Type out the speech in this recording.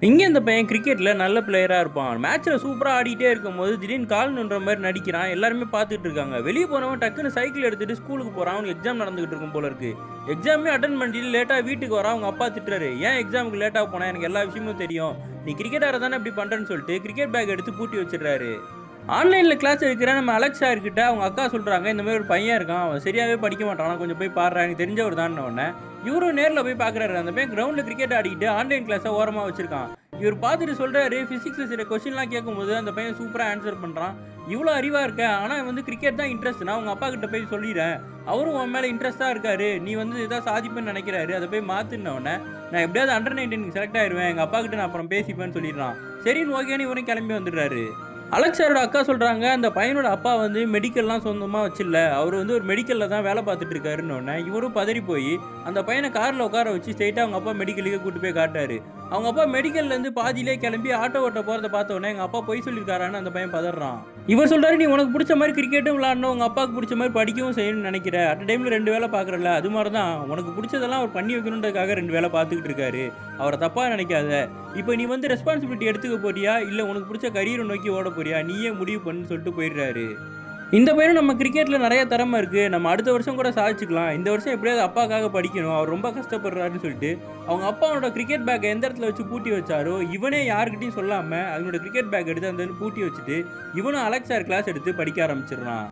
இங்கே இந்த பையன் கிரிக்கெட்டில் நல்ல பிளேயராக இருப்பான். மேட்ச்சில் சூப்பராக ஆடிட்டே இருக்கும்போது திடீர்னு கால் நுன்ற மாதிரி நடிக்கிறான். எல்லாருமே பார்த்துட்டு இருக்காங்க. வெளியே போனவன் டக்குன்னு சைக்கிள் எடுத்துட்டு ஸ்கூலுக்கு போகிறான். அவனுக்கு எக்ஸாம் நடந்துகிட்டு இருக்கும் போல இருக்கு. எக்ஸாமே அட்டன் பண்ணிட்டு லேட்டாக வீட்டுக்கு வரான். அவங்க அப்பா திட்டுறாரு, ஏன் எக்ஸாமுக்கு லேட்டாக போனால் எனக்கு எல்லா விஷயமும் தெரியும், நீ கிரிக்கெட் ஆட தானே இப்படி பண்ணுறேன்னு சொல்லிட்டு கிரிக்கெட் பேக் எடுத்து பூட்டி வச்சிடுறாரு. ஆன்லைனில் கிளாஸ் எடுக்கிற நம்ம அலெக்ஸா இருக்கிட்ட அவங்க அக்கா சொல்கிறாங்க, இந்த மாதிரி ஒரு பையன் இருக்கான், அவன் சரியாகவே படிக்க மாட்டான், கொஞ்சம் போய் பாடுறா, எனக்கு தெரிஞ்சவர் தான் உடனே இவரும் நேரில் போய் பார்க்குறாரு. அந்த பையன் கிரவுண்டில் கிரிக்கெட் ஆடிக்கிட்டு ஆன்லைன் கிளாஸை ஓரமாக வச்சிருக்கான். இவர் பார்த்துட்டு சொல்கிறாரு, ஃபிசிக்ஸில் சில கொஸ்டின்லாம் கேட்கும்போது அந்த பையன் சூப்பராக ஆன்சர் பண்ணுறான், இவ்வளோ அறிவாக இருக்க, ஆனால் வந்து கிரிக்கெட் தான் இன்ட்ரெஸ்ட், நான் உங்கள் அப்பா கிட்ட போய் சொல்லிடுறேன், அவரும் உன் மேலே இன்ட்ரெஸ்ட்டாக இருக்காரு, நீ வந்து இதாக சாதிப்பேன்னு நினைக்கிறாரு, அதை போய் மாற்றினோடனே நான் எப்படியாவது அண்டர் 19 செலக்ட் ஆயிடுவேன், எங்கள் அப்பா கிட்ட நான் அப்புறம் பேசிப்பேன்னு சொல்லிடுறான். சரின்னு ஓகேன்னு இவரும் கிளம்பி வந்துடுறாரு. அலெக்ஸாரோட அக்கா சொல்கிறாங்க, அந்த பையனோட அப்பா வந்து மெடிக்கல்லாம் சொந்தமாக வச்சில்ல, அவர் வந்து ஒரு மெடிக்கலில் தான் வேலை பார்த்துட்டு இருக்காருன்னு இவரும் பதறி போய் அந்த பையனை காரில் உட்கார வச்சு ஸ்ட்ரெயிட்டாக அவங்க அப்பா மெடிக்கலுக்கு கூட்டு போய் காட்டாரு. அவங்க அப்பா மெடிக்கல்லேருந்து பாதியிலே கிளம்பி ஆட்டோ ஓட்ட போகிறத பார்த்தோன்னே எங்கள் அப்பா பொய் சொல்லியிருக்காரான்னு அந்த பையன் பதறான். இவர் சொல்கிறாரு, நீ உனக்கு பிடிச்ச மாதிரி கிரிக்கெட்டும் விளாடணும், உங்கள் அப்பாவுக்கு பிடிச்ச மாதிரி படிக்கவும் செய்யணும்னு நினைக்கிற, அட் டைமில் 2 வேலை பார்க்குறல, அது மாதிரி தான் உனக்கு பிடிச்சதெல்லாம் அவர் பண்ணி வைக்கணுன்றதுக்காக 2 வேலை பார்த்துக்கிட்டு இருக்காரு, அவரை தப்பாக நினைக்காத. இப்போ நீ வந்து ரெஸ்பான்சிபிலிட்டி எடுத்துக்க போறியா, இல்லை உனக்கு பிடிச்ச கரியரை நோக்கி ஓட போறியா, நீயே முடிவு பண்ணுன்னு சொல்லிட்டு போயிடுறாரு. இந்த பையனும் நம்ம கிரிக்கெட்டில் நிறைய திறமை இருக்குது, நம்ம அடுத்த வருஷம் கூட சாதிச்சுக்கலாம், இந்த வருஷம் எப்படியாவது அப்பாக்காக படிக்கணும், அவர் ரொம்ப கஷ்டப்படுறாருன்னு சொல்லிட்டு அவங்க அப்பாவோட கிரிக்கெட் பேக்கை எந்த இடத்துல வச்சு பூட்டி வச்சாரோ இவனே யாருக்கிட்டையும் சொல்லாமல் அவனோட கிரிக்கெட் பேக் எடுத்து அந்த பூட்டி வச்சுட்டு இவனும் அலெக்ஸா கிளாஸ் எடுத்து படிக்க ஆரம்பிச்சிடுறான்.